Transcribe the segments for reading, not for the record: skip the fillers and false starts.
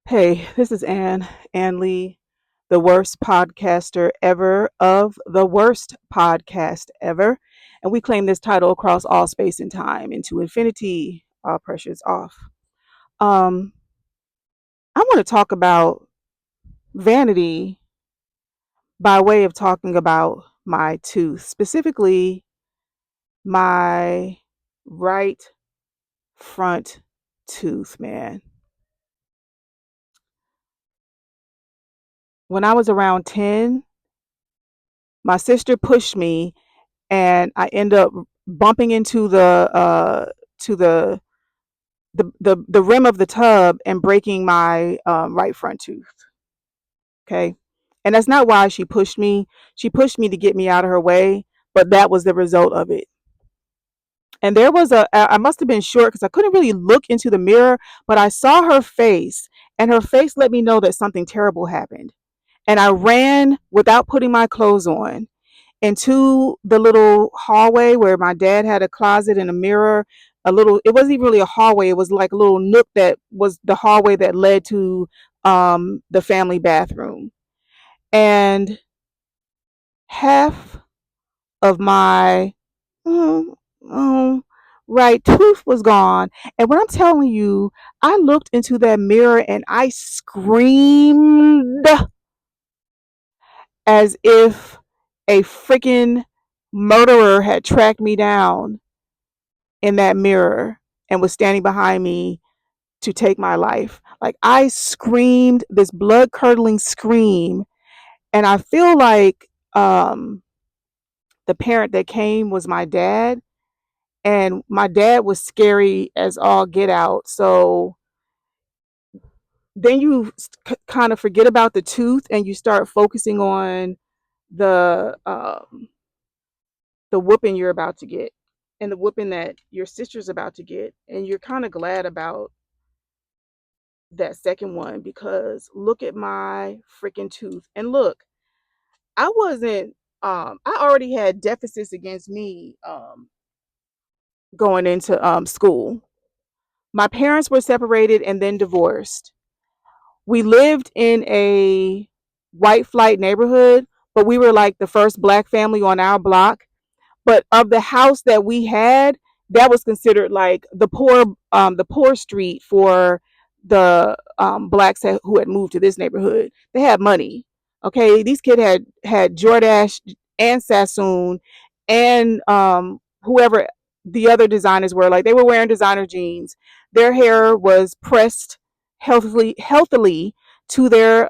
Hey, this is Ann Lee, the worst podcaster ever of the worst podcast ever. And we claim this title across all space and time into infinity, all pressures off. Um, I want to talk about vanity by way of talking about my tooth, specifically my right front tooth, man. When I was around 10, my sister pushed me and I end up bumping into to the rim of the tub and breaking my right front tooth. Okay, and that's not why she pushed me. She pushed me to get me out of her way, but that was the result of it. And there was I must have been short because I couldn't really look into the mirror, but I saw her face, and her face let me know that something terrible happened. And I ran without putting my clothes on into the little hallway where my dad had a closet and a mirror. It wasn't even really a hallway, it was like a little nook that was the hallway that led to the family bathroom. And half of my mm, mm, right tooth was gone. And when I'm telling you, I looked into that mirror and I screamed as if a freaking murderer had tracked me down in that mirror and was standing behind me to take my life. Like I screamed this blood curdling scream, and I feel like the parent that came was my dad, and my dad was scary as all get out. So then you kind of forget about the tooth and you start focusing on the um, the whooping you're about to get and the whooping that your sister's about to get, and you're kind of glad about that second one because look at my freaking tooth. And look, I wasn't I already had deficits against me going into school. My parents were separated and then divorced. We lived in a white flight neighborhood, but we were like the first black family on our block. But of the house that we had, that was considered like the poor street for the blacks who had moved to this neighborhood. They had money. Okay, these kids had Jordache and Sassoon and whoever the other designers were. Like they were wearing designer jeans. Their hair was pressed healthily to their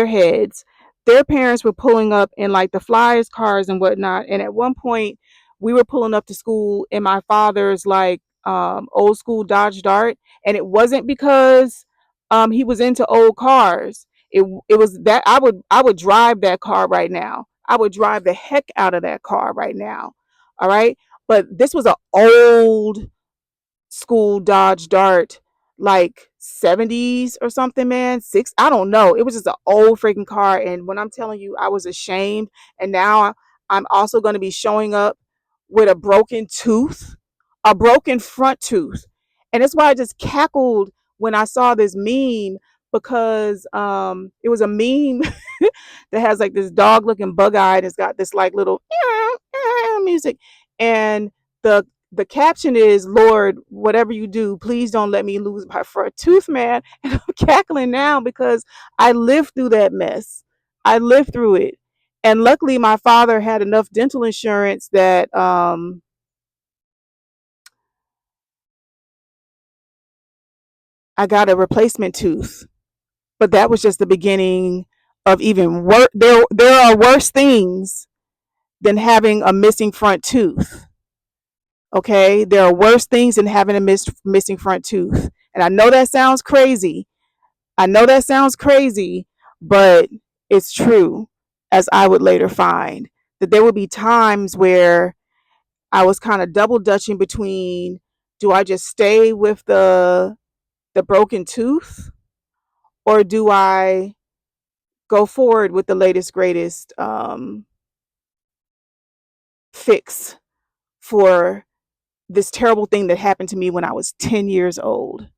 heads. Their parents were pulling up in like the Flyers cars and whatnot. And at one point, we were pulling up to school in my father's like old school Dodge Dart, and it wasn't because he was into old cars. It was that I would drive that car right now. I would drive the heck out of that car right now. All right, but this was an old school Dodge Dart, like 70s or something, man. Six, I don't know. It was just an old freaking car. And when I'm telling you, I was ashamed. And now I'm also going to be showing up with a broken tooth, a broken front tooth. And that's why I just cackled when I saw this meme because it was a meme that has like this dog looking bug eyed. It's got this like little music. And the caption is, Lord, whatever you do, please don't let me lose my front tooth, man. And I'm cackling now because I lived through that mess. I lived through it. And luckily my father had enough dental insurance that I got a replacement tooth. But that was just the beginning of even worse. There are worse things than having a missing front tooth. Okay, there are worse things than having a missing front tooth. And I know that sounds crazy. I know that sounds crazy, but it's true, as I would later find that there would be times where I was kind of double dutching between, do I just stay with the broken tooth, or do I go forward with the latest greatest fix for this terrible thing that happened to me when I was 10 years old.